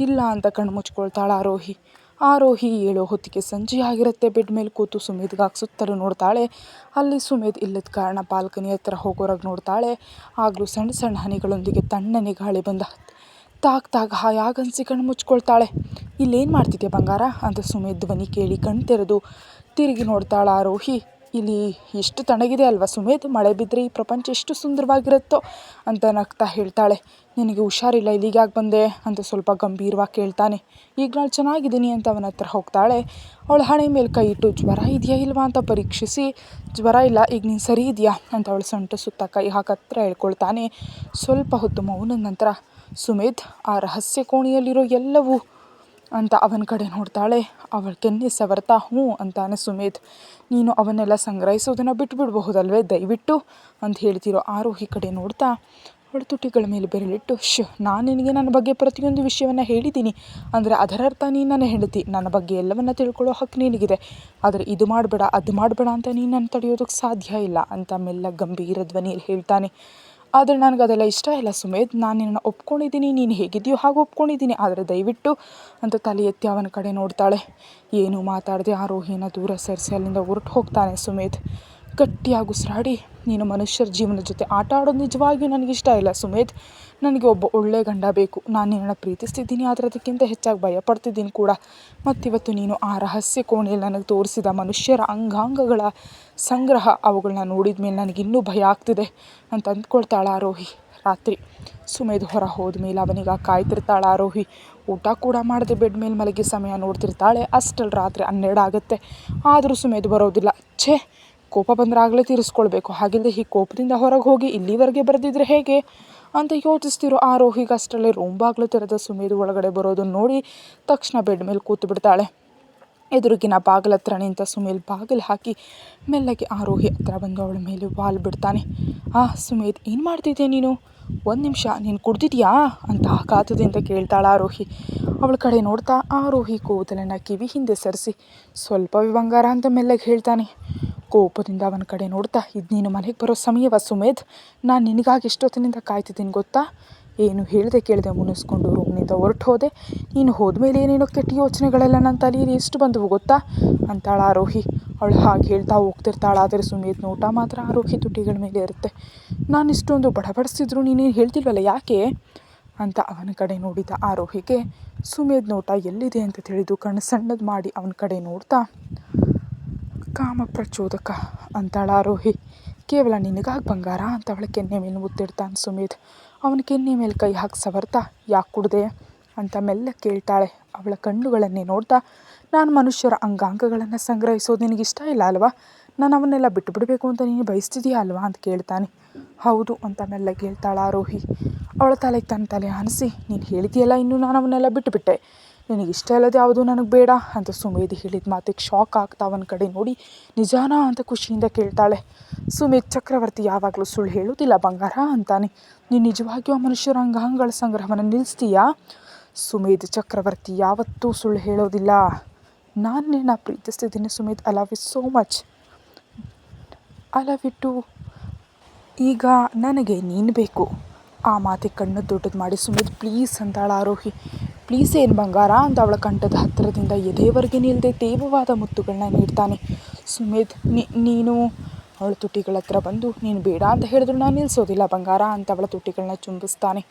ಇಲ್ಲ ಅಂತ ಕಣ್ಣು ಮುಚ್ಕೊಳ್ತಾಳೆ ಆರೋಹಿ. ಆರೋಹಿ ಹೇಳೋ ಹೊತ್ತಿಗೆ ಸಂಜೆ ಆಗಿರುತ್ತೆ. ಬೆಡ್ ಮೇಲೆ ಕೂತು ಸುಮೇಧ್ಗಾಗಿ ಸುತ್ತಲೂ ನೋಡ್ತಾಳೆ. ಅಲ್ಲಿ ಸುಮೇಧ್ ಇಲ್ಲದ ಕಾರಣ ಬಾಲ್ಕನಿ ಹತ್ರ ಹೋಗೋರಾಗ ನೋಡ್ತಾಳೆ. ಆಗಲೂ ಸಣ್ಣ ಸಣ್ಣ ಹನಿಗಳೊಂದಿಗೆ ತಣ್ಣನೆ ಗಾಳಿ ಬಂದ ತಾಗ್ತಾಗ ಹಾಯಾಗನ್ಸಿ ಕಣ್ಣು ಮುಚ್ಕೊಳ್ತಾಳೆ. ಇಲ್ಲೇನು ಮಾಡ್ತಿದ್ಯಾ ಬಂಗಾರ ಅಂತ ಸುಮೇಧ್ ಧ್ವನಿ ಕೇಳಿ ಕಣ್ ತೆರೆದು ತಿರುಗಿ ನೋಡ್ತಾಳೆ ಆರೋಹಿ. ಇಲ್ಲಿ ಎಷ್ಟು ತಣ್ಣಗಿದೆ ಅಲ್ವಾ ಸುಮೇಧ್, ಮಳೆ ಬಿದ್ದರೆ ಈ ಪ್ರಪಂಚ ಎಷ್ಟು ಸುಂದರವಾಗಿರುತ್ತೋ ಅಂತ ನಗ್ತಾ ಹೇಳ್ತಾಳೆ. ನಿನಗೆ ಹುಷಾರಿಲ್ಲ, ಇಲ್ಲಿಗ್ಯಾಕೆ ಬಂದೆ ಅಂತ ಸ್ವಲ್ಪ ಗಂಭೀರವಾಗಿ ಕೇಳ್ತಾನೆ. ಈಗ ನಾನು ಚೆನ್ನಾಗಿದ್ದೀನಿ ಅಂತ ಅವನ ಹತ್ರ ಹೋಗ್ತಾಳೆ. ಅವಳ ಹಣೆ ಮೇಲೆ ಕೈ ಇಟ್ಟು ಜ್ವರ ಇದೆಯಾ ಇಲ್ವಾ ಅಂತ ಪರೀಕ್ಷಿಸಿ, ಜ್ವರ ಇಲ್ಲ, ಈಗ ನೀನು ಸರಿ ಇದೆಯಾ ಅಂತ ಅವಳು ಸೊಂಟ ಸುತ್ತ ಕೈ ಹತ್ರ ಹೇಳ್ಕೊಳ್ತಾನೆ. ಸ್ವಲ್ಪ ಹೊತ್ತು ಮೌನದ ನಂತರ ಸುಮೇಧ್ ಆ ರಹಸ್ಯ ಕೋಣೆಯಲ್ಲಿರೋ ಎಲ್ಲವೂ ಅಂತ ಅವನ ಕಡೆ ನೋಡ್ತಾಳೆ. ಅವಳ ಕೆನ್ನೆ ಸವರ್ತಾ ಹ್ಞೂ ಅಂತಾನೆ ಸುಮೇಧ್. ನೀನು ಅವನ್ನೆಲ್ಲ ಸಂಗ್ರಹಿಸೋದನ್ನು ಬಿಟ್ಬಿಡಬಹುದಲ್ವೇ ದಯವಿಟ್ಟು ಅಂತ ಹೇಳ್ತಿರೋ ಆರೋಹಿ ಕಡೆ ನೋಡ್ತಾ ಅವಳ ತುಟಿಗಳ ಮೇಲೆ ಬೆರಳಿಟ್ಟು ನಾನು ನಿನಗೆ ನನ್ನ ಬಗ್ಗೆ ಪ್ರತಿಯೊಂದು ವಿಷಯವನ್ನು ಹೇಳಿದ್ದೀನಿ ಅಂದರೆ ಅದರರ್ಥ ನೀನು ನನ್ನ ಹೆಂಡತಿ, ನನ್ನ ಬಗ್ಗೆ ಎಲ್ಲವನ್ನ ತಿಳ್ಕೊಳ್ಳೋ ಹಕ್ಕು ನಿನಗಿದೆ. ಆದರೆ ಇದು ಮಾಡಬೇಡ ಅದು ಮಾಡಬೇಡ ಅಂತ ನೀನು ನನ್ನ ತಡೆಯೋದಕ್ಕೆ ಸಾಧ್ಯ ಇಲ್ಲ ಅಂತ ಮೆಲ್ಲ ಗಂಭೀರ ಧ್ವನಿಯಲ್ಲಿ ಹೇಳ್ತಾನೆ. ಆದರೆ ನನಗೆ ಅದೆಲ್ಲ ಇಷ್ಟ ಇಲ್ಲ ಸುಮೇಧ್, ನಾನು ನಿನ್ನನ್ನು ಒಪ್ಕೊಂಡಿದ್ದೀನಿ, ನೀನು ಹೇಗಿದೆಯೋ ಹಾಗೆ ಒಪ್ಕೊಂಡಿದ್ದೀನಿ, ಆದರೆ ದಯವಿಟ್ಟು ಅಂತ ತಲೆ ಎತ್ತಿ ಅವನ ಕಡೆ ನೋಡ್ತಾಳೆ. ಏನೂ ಮಾತಾಡದೆ ಆರೋಹಿನ ದೂರ ಸರಿಸಿ ಅಲ್ಲಿಂದ ಹೊರಟು ಹೋಗ್ತಾನೆ ಸುಮೇಧ್. ಗಟ್ಟಿಯಾಗಿ ಉಸಿರಾಡಿ, ನೀನು ಮನುಷ್ಯರ ಜೀವನದ ಜೊತೆ ಆಟ ಆಡೋದು ನಿಜವಾಗಿಯೂ ನನಗಿಷ್ಟ ಇಲ್ಲ ಸುಮೇಧ್. ನನಗೆ ಒಬ್ಬ ಒಳ್ಳೆಯ ಗಂಡ ಬೇಕು. ನಾನು ನಿನ್ನನ್ನು ಪ್ರೀತಿಸ್ತಿದ್ದೀನಿ, ಆದರೆ ಅದಕ್ಕಿಂತ ಹೆಚ್ಚಾಗಿ ಭಯಪಡ್ತಿದ್ದೀನಿ ಕೂಡ. ಮತ್ತಿವತ್ತು ನೀನು ಆ ರಹಸ್ಯ ಕೋಣೆಯಲ್ಲಿ ನನಗೆ ತೋರಿಸಿದ ಮನುಷ್ಯರ ಅಂಗಾಂಗಗಳ ಸಂಗ್ರಹ, ಅವುಗಳನ್ನ ನೋಡಿದ ಮೇಲೆ ನನಗಿನ್ನೂ ಭಯ ಆಗ್ತಿದೆ ಅಂತ ಅಂದ್ಕೊಳ್ತಾಳೆ ಆರೋಹಿ. ರಾತ್ರಿ ಸುಮೇಧ್ ಹೊರ ಹೋದ ಮೇಲೆ ಅವನಿಗೆ ಕಾಯ್ತಿರ್ತಾಳೆ ಆರೋಹಿ. ಊಟ ಕೂಡ ಮಾಡದೆ ಬೆಡ್ ಮೇಲೆ ಮಲಗಿ ಸಮಯ ನೋಡ್ತಿರ್ತಾಳೆ. ಅಷ್ಟರಲ್ಲಿ ರಾತ್ರಿ 12 ಆಗುತ್ತೆ. ಆದರೂ ಸುಮೇಧ್ ಬರೋದಿಲ್ಲ. ಕೋಪ ಬಂದರೆ ಆಗಲೇ ತೀರಿಸ್ಕೊಳ್ಬೇಕು, ಹಾಗಿಲ್ಲದೆ ಈ ಕೋಪದಿಂದ ಹೊರಗೆ ಹೋಗಿ ಇಲ್ಲಿವರೆಗೆ ಬರೆದಿದ್ರೆ ಹೇಗೆ ಅಂತ ಯೋಚಿಸ್ತಿರೋ ಆರೋಹಿಗೆ ಅಷ್ಟರಲ್ಲೇ ರೂಮ್ ಬಾಗಿಲು ತೆರೆದ ಸುಮೇಧ್ ಒಳಗಡೆ ಬರೋದನ್ನು ನೋಡಿ ತಕ್ಷಣ ಬೆಡ್ ಮೇಲೆ ಕೂತು ಬಿಡ್ತಾಳೆ. ಎದುರಿಗಿನ ಬಾಗಿಲ ಹತ್ರ ನಿಂತ ಸುಮೇಧ್ ಬಾಗಿಲು ಹಾಕಿ ಮೆಲ್ಲಗೆ ಆರೋಹಿ ಹತ್ರ ಬಂದು ಅವಳ ಮೇಲೆ ವಾಲ್ ಬಿಡ್ತಾನೆ. ಸುಮೇಧ್ ಏನು ಮಾಡ್ತಿದ್ದೆ ನೀನು? ಒಂದು ನಿಮಿಷ, ನೀನು ಕುಡ್ದಿದ್ಯಾ ಅಂತ ಆಘಾತದಿಂದ ಕೇಳ್ತಾಳೆ ಆರೋಹಿ. ಅವಳ ಕಡೆ ನೋಡ್ತಾ ಆರೋಹಿ ಕೂದಲನ್ನು ಕಿವಿ ಹಿಂದೆ ಸರಿಸಿ ಸ್ವಲ್ಪ ಬಂಗಾರ ಅಂತ ಮೆಲ್ಲಗೆ ಹೇಳ್ತಾನೆ. ಕೋಪದಿಂದ ಅವನ ಕಡೆ ನೋಡ್ತಾ, ಇದು ನೀನು ಮನೆಗೆ ಬರೋ ಸಮಯವ ಸುಮೇಧ್? ನಾನು ನಿನಗಾಗಿ ಎಷ್ಟೊತ್ತಿನಿಂದ ಕಾಯ್ತಿದ್ದೀನಿ ಗೊತ್ತಾ? ಏನು ಹೇಳ್ದೆ ಕೇಳದೆ ಮುನಿಸ್ಕೊಂಡು ರೂಮ್ನಿಂದ ಹೊರಟು ಹೋದೆ. ನೀನು ಹೋದ್ಮೇಲೆ ಏನೇನೋ ಕೆಟ್ಟ ಯೋಚನೆಗಳೆಲ್ಲ ನನ್ನ ತಲೆಯಲ್ಲಿ ಎಷ್ಟು ಬಂದವು ಗೊತ್ತಾ ಅಂತಾಳ ಆರೋಹಿ. ಅವಳು ಹಾಗೆ ಹೇಳ್ತಾ ಹೋಗ್ತಿರ್ತಾಳೆ. ಆದರೆ ಸುಮೇಧ್ ನೋಟ ಮಾತ್ರ ಆರೋಹಿ ತುಟಿಗಳ ಮೇಲೆ ಇರುತ್ತೆ. ನಾನು ಇಷ್ಟೊಂದು ಬಡಬಡಿಸಿದ್ರು ನೀನೇನು ಹೇಳ್ತಿಲ್ವಲ್ಲ ಯಾಕೆ ಅಂತ ಅವನ ಕಡೆ ನೋಡಿದ ಆರೋಹಿಗೆ ಸುಮೇಧ್ ನೋಟ ಎಲ್ಲಿದೆ ಅಂತ ತಿಳಿದು ಕಣ್ಣು ಸಣ್ಣದು ಮಾಡಿ ಅವನ ಕಡೆ ನೋಡ್ತಾ, ಕಾಮ ಪ್ರಚೋದಕ ಅಂತಾಳ ಆರೋಹಿ. ಕೇವಲ ನಿನಗಾಗಿ ಬಂಗಾರ ಅಂತ ಅವಳ ಕೆನ್ನೆ ಮೇಲೆ ಮುತ್ತಿಡ್ತಾನೆ ಸುಮೇಧ್. ಅವನ ಕೆನ್ನೆ ಮೇಲೆ ಕೈ ಹಾಕಿ ಸವರ್ತಾ, ಯಾಕೆ ಕುಡ್ದೆ ಅಂತ ಮೆಲ್ಲ ಕೇಳ್ತಾಳೆ. ಅವಳ ಕಣ್ಣುಗಳನ್ನೇ ನೋಡ್ತಾ, ನಾನು ಮನುಷ್ಯರ ಅಂಗಾಂಗಗಳನ್ನು ಸಂಗ್ರಹಿಸೋದು ನಿನಗಿಷ್ಟ ಇಲ್ಲ ಅಲ್ವಾ? ನಾನು ಅವನ್ನೆಲ್ಲ ಬಿಟ್ಟುಬಿಡಬೇಕು ಅಂತ ನೀನು ಬಯಸ್ತಿದೀಯಾ ಅಲ್ವಾ ಅಂತ ಕೇಳ್ತಾನೆ. ಹೌದು ಅಂತ ಮೆಲ್ಲ ಕೇಳ್ತಾಳೆ ಆರೋಹಿ. ಅವಳ ತಲೆಗೆ ತನ್ನ ತಲೆ ಆನಿಸಿ, ನೀನು ಹೇಳ್ತೀಯಲ್ಲ ಇನ್ನು ನಾನು ಅವನ್ನೆಲ್ಲ ಬಿಟ್ಟುಬಿಟ್ಟೆ, ನಿನಗಿಷ್ಟ ಇಲ್ಲದೆ ಯಾವುದು ನನಗೆ ಬೇಡ ಅಂತ ಸುಮೇಧ್ ಹೇಳಿದ ಮಾತಿಗೆ ಶಾಕ್ ಆಗ್ತಾ ಅವನ ಕಡೆ ನೋಡಿ, ನಿಜಾನಾ ಅಂತ ಖುಷಿಯಿಂದ ಕೇಳ್ತಾಳೆ. ಸುಮೇಧ್, ಚಕ್ರವರ್ತಿ ಯಾವಾಗಲೂ ಸುಳ್ಳು ಹೇಳೋದಿಲ್ಲ ಬಂಗಾರ ಅಂತಾನೆ. ನೀನು ನಿಜವಾಗಿಯೂ ಆ ಮನುಷ್ಯರ ಅಂಗಾಂಗಗಳ ಸಂಗ್ರಹವನ್ನು ನಿಲ್ಲಿಸ್ತೀಯಾ? ಸುಮೇಧ್, ಚಕ್ರವರ್ತಿ ಯಾವತ್ತೂ ಸುಳ್ಳು ಹೇಳೋದಿಲ್ಲ. ನಾನು ನಿನ್ನ ಪ್ರೀತಿಸ್ತಿದ್ದೀನಿ Sumedh. I love you so much. I love you too. ಈಗ ನನಗೆ ನೀನು ಬೇಕು. ಆ ಮಾತಿಗೆ ಕಣ್ಣು ದೊಡ್ಡದು ಮಾಡಿ ಸುಮೇಧ್ ಪ್ಲೀಸ್ ಅಂತಾಳ ಆರೋಹಿ. ಪ್ಲೀಸ್ ಏನು ಬಂಗಾರ ಅಂತ ಅವಳ ಕಂಠದ ಹತ್ತಿರದಿಂದ ಎದೆವರೆಗೆ ನಿಲ್ಲದೆ ತೇವವಾದ ಮುತ್ತುಗಳನ್ನ ನೀಡ್ತಾನೆ ಸುಮೇಧ್. ನೀನು ಅವಳ ತುಟಿಗಳ ಹತ್ರ ಬಂದು, ನೀನು ಬೇಡ ಅಂತ ಹೇಳಿದ್ರು ನಾನು ನಿಲ್ಲಿಸೋದಿಲ್ಲ ಬಂಗಾರ ಅಂತ ಅವಳ ತುಟಿಗಳನ್ನ ಚುಂಬಿಸ್ತಾನೆ.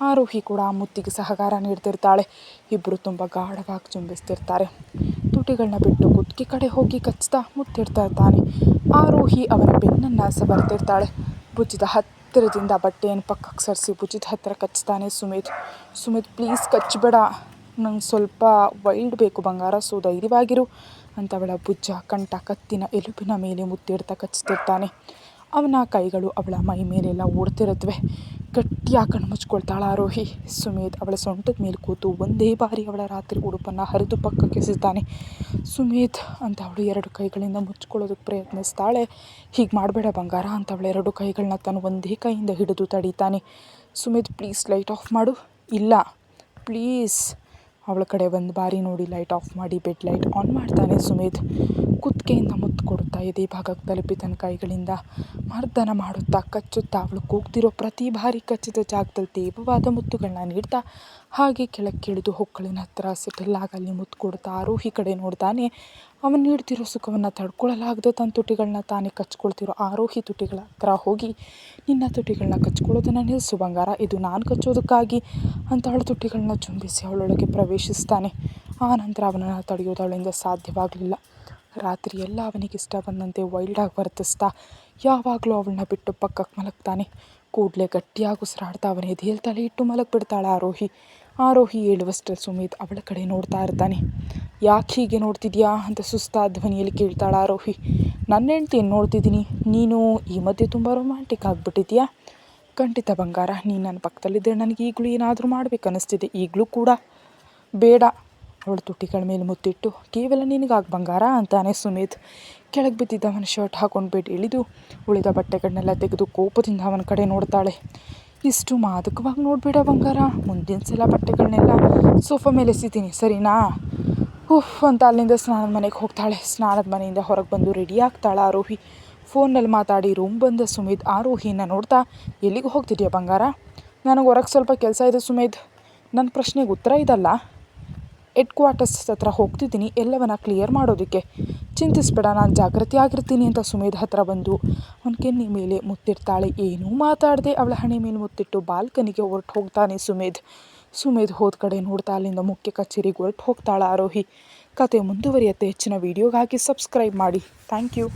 ಆರೋಹಿ ಕೂಡ ಆ ಮುತ್ತಿಗೆ ಸಹಕಾರ ನೀಡ್ತಿರ್ತಾಳೆ. ಇಬ್ಬರು ತುಂಬ ಗಾಢವಾಗಿ ಚುಂಬಿಸ್ತಿರ್ತಾರೆ. ತುಟಿಗಳನ್ನ ಬಿಟ್ಟು ಕುತ್ತಿಗೆ ಕಡೆ ಹೋಗಿ ಕಚ್ತಾ ಮುತ್ತಿಡ್ತಾ ಇರ್ತಾನೆ. ಆರೋಹಿ ಅವನ ಬೆನ್ನನ್ನು ಸವರ್ತಿರ್ತಾಳೆ. ಭುಜದ ಹತ್ತಿರದಿಂದ ಬಟ್ಟೆಯನ್ನು ಪಕ್ಕಕ್ಕೆ ಸರಿಸಿ ಭುಜದ ಹತ್ತಿರ ಕಚ್ತಾನೆ ಸುಮೇಧ್ ಪ್ಲೀಸ್ ಕಚ್ಚಬೇಡ, ನಂಗೆ ಸ್ವಲ್ಪ ವೈಲ್ಡ್ ಬೇಕು ಬಂಗಾರ, ಸೊ ಧೈರ್ಯವಾಗಿರು ಅಂತ ಅವಳ ಭುಜ, ಕಂಠ, ಕತ್ತಿನ ಎಲುಬಿನ ಮೇಲೆ ಮುತ್ತಿಡ್ತಾ ಕಚ್ತಿರ್ತಾನೆ. ಅವನ ಕೈಗಳು ಅವಳ ಮೈ ಮೇಲೆಲ್ಲ ಓಡ್ತಿರುತ್ತವೆ. ಗಟ್ಟಿಯಾಗಿ ಕಣ್ಣು ಮುಚ್ಕೊಳ್ತಾಳೆ ಆರೋಹಿ. ಸುಮೇಧ್ ಅವಳ ಸೊಂಟದ ಮೇಲೆ ಕೂತು ಒಂದೇ ಬಾರಿ ಅವಳ ರಾತ್ರಿ ಉಡುಪನ್ನು ಹರಿದು ಪಕ್ಕಕ್ಕೆ ಎಸೆತಾನೆ. ಸುಮೇಧ್ ಅಂತ ಅವಳು 2 ಕೈಗಳಿಂದ ಮುಚ್ಕೊಳ್ಳೋದಕ್ಕೆ ಪ್ರಯತ್ನಿಸ್ತಾಳೆ. ಹೀಗೆ ಮಾಡಬೇಡ ಬಂಗಾರ ಅಂತ ಅವಳ 2 ಕೈಗಳನ್ನ ತಾನು ಒಂದೇ ಕೈಯಿಂದ ಹಿಡಿದು ತಡೀತಾನೆ. ಸುಮಿತ್ ಪ್ಲೀಸ್ ಲೈಟ್ ಆಫ್ ಮಾಡು. ಇಲ್ಲ ಪ್ಲೀಸ್. ಅವಳ ಕಡೆ ಒಂದು ಬಾರಿ ನೋಡಿ ಲೈಟ್ ಆಫ್ ಮಾಡಿ ಬೆಡ್ ಲೈಟ್ ಆನ್ ಮಾಡ್ತಾನೆ ಸುಮಿತ್. ಕುತ್ತಿಗೆಯಿಂದ ಮುತ್ತು ಕೊಡುತ್ತಾ ಎದೆ ಭಾಗಕ್ಕೆ ತಲುಪಿ ತನ್ನ ಕೈಗಳಿಂದ ಮರ್ದನ ಮಾಡುತ್ತಾ ಕಚ್ಚುತ್ತಾ ಅವಳು ಕೂಗ್ತಿರೋ ಪ್ರತಿ ಬಾರಿ ಕಚ್ಚಿದ ಜಾಗದಲ್ಲಿ ತೇವವಾದ ಮುತ್ತುಗಳನ್ನ ನೀಡ್ತಾ ಹಾಗೆ ಕೆಳಕ್ಕೆ ಇಳಿದು ಹೊಕ್ಕಳಿನ ಹತ್ರ ಸೆಟಲ್ ಆಗಿ ಅಲ್ಲಿ ಮುತ್ತು ಕೊಡ್ತಾ ಆರೋಹಿ ಕಡೆ ನೋಡ್ತಾನೆ. ಅವನು ನೀಡ್ತಿರೋ ಸುಖವನ್ನು ತಡ್ಕೊಳ್ಳಲಾಗದೆ ತನ್ನ ತುಟಿಗಳನ್ನ ತಾನೇ ಕಚ್ಕೊಳ್ತಿರೋ ಆರೋಹಿ ತುಟಿಗಳ ಹತ್ರ ಹೋಗಿ, ನಿನ್ನ ತುಟಿಗಳನ್ನ ಕಚ್ಕೊಳ್ಳೋದನ್ನು ನಿಲ್ಲಿಸು ಬಂಗಾರ, ಇದು ನಾನು ಕಚ್ಚೋದಕ್ಕಾಗಿ ಅಂತ ಅವಳ ತುಟಿಗಳನ್ನ ಚುಂಬಿಸಿ ಅವಳೊಳಗೆ ಪ್ರವೇಶಿಸ್ತಾನೆ. ಆ ನಂತರ ಅವನನ್ನು ತಡೆಯೋದು ಅವಳಿಂದ ಸಾಧ್ಯವಾಗಲಿಲ್ಲ. ರಾತ್ರಿ ಎಲ್ಲ ಅವನಿಗೆ ಇಷ್ಟ ಬಂದಂತೆ ವೈಲ್ಡಾಗಿ ವರ್ತಿಸ್ತಾ ಯಾವಾಗಲೂ ಅವಳನ್ನ ಬಿಟ್ಟು ಪಕ್ಕಕ್ಕೆ ಮಲಗ್ತಾನೆ. ಕೂಡಲೇ ಗಟ್ಟಿಯಾಗಿ ಉಸಿರಾಡ್ತಾ ಅವನ ಎದೆಯಲ್ಲಿ ತಲೆ ಇಟ್ಟು ಮಲಗಿಬಿಡ್ತಾಳೆ ಆರೋಹಿ. ಆರೋಹಿ ಹೇಳುವಷ್ಟರಲ್ಲಿ ಸುಮಿತ್ ಅವಳ ಕಡೆ ನೋಡ್ತಾ ಇರ್ತಾನೆ. ಯಾಕೆ ಹೀಗೆ ನೋಡ್ತಿದ್ಯಾ ಅಂತ ಸುಸ್ತಾದ ಧ್ವನಿಯಲ್ಲಿ ಕೇಳ್ತಾಳೆ ಆರೋಹಿ. ನನ್ನ ಹೆಂಡ್ತಿಯನ್ನು ನೋಡ್ತಿದ್ದೀನಿ, ನೀನು ಈ ಮಧ್ಯೆ ತುಂಬ ರೊಮ್ಯಾಂಟಿಕ್ ಆಗಿಬಿಟ್ಟಿದ್ಯಾ. ಖಂಡಿತ ಬಂಗಾರ, ನೀನು ನನ್ನ ಪಕ್ಕದಲ್ಲಿದ್ದರೆ ನನಗೆ ಈಗಲೂ ಏನಾದರೂ ಮಾಡಬೇಕನ್ನಿಸ್ತಿದೆ. ಈಗಲೂ ಕೂಡ ಬೇಡ. ಅವಳು ತುಟಿಗಳ ಮೇಲೆ ಮುತ್ತಿಟ್ಟು, ಕೇವಲ ನಿನಗಾಗಿ ಬಂಗಾರ ಅಂತಾನೆ ಸುಮಿತ್. ಕೆಳಗೆ ಬಿದ್ದಿದ್ದ ಅವನ ಶರ್ಟ್ ಹಾಕೊಂಡು ಬೆಡ್ ಇಳಿದು ಉಳಿದ ಬಟ್ಟೆಗಳನ್ನೆಲ್ಲ ತೆಗೆದು ಕೋಪದಿಂದ ಅವನ ಕಡೆ ನೋಡ್ತಾಳೆ. ಇಷ್ಟು ಮಾದಕವಾಗಿ ನೋಡಬೇಡ ಬಂಗಾರ, ಮುಂದಿನ ಸಲ ಬಟ್ಟೆಗಳನ್ನೆಲ್ಲ ಸೋಫಾ ಮೇಲೆ ಎಸಿತೀನಿ ಸರಿನಾ. ಅಂತ ಅಲ್ಲಿಂದ ಸ್ನಾನದ ಮನೆಗೆ ಹೋಗ್ತಾಳೆ. ಸ್ನಾನದ ಮನೆಯಿಂದ ಹೊರಗೆ ಬಂದು ರೆಡಿ ಆಗ್ತಾಳೆ ಆರೋಹಿ. ಫೋನಲ್ಲಿ ಮಾತಾಡಿ ರೂಮ್ ಬಂದ ಸುಮಿತ್ ಆರೋಹಿನ ನೋಡ್ತಾ, ಎಲ್ಲಿಗೆ ಹೋಗ್ತಿದ್ಯಾ ಬಂಗಾರ. ನನಗೆ ಹೊರಗೆ ಸ್ವಲ್ಪ ಕೆಲಸ ಇದೆ ಸುಮಿತ್. ನನ್ನ ಪ್ರಶ್ನೆಗೆ ಉತ್ತರ ಇದಲ್ಲ. ಹೆಡ್ ಕ್ವಾರ್ಟರ್ಸ್ ಹತ್ರ ಹೋಗ್ತಿದ್ದೀನಿ ಎಲ್ಲವನ್ನ ಕ್ಲಿಯರ್ ಮಾಡೋದಕ್ಕೆ. ಚಿಂತಿಸ್ಬೇಡ, ನಾನು ಜಾಗೃತಿ ಆಗಿರ್ತೀನಿ ಅಂತ ಸುಮೇಧ್ ಹತ್ರ ಬಂದು ಅವನ ಕೆನ್ನೆ ಮೇಲೆ ಮುತ್ತಿಡ್ತಾಳೆ. ಏನೂ ಮಾತಾಡದೆ ಅವಳ ಹಣೆ ಮೇಲೆ ಮುತ್ತಿಟ್ಟು ಬಾಲ್ಕನಿಗೆ ಹೊರಟು ಹೋಗ್ತಾನೆ ಸುಮೇಧ್ ಹೋದ ಕಡೆ ನೋಡ್ತಾ ಅಲ್ಲಿಂದ ಮುಖ್ಯ ಕಚೇರಿಗೆ ಹೊರಟು ಹೋಗ್ತಾಳೆ ಆರೋಹಿ. ಕತೆ ಮುಂದುವರಿಯುತ್ತೆ. ಹೆಚ್ಚಿನ ವೀಡಿಯೋಗಾಗಿ ಸಬ್ಸ್ಕ್ರೈಬ್ ಮಾಡಿ. Thank you.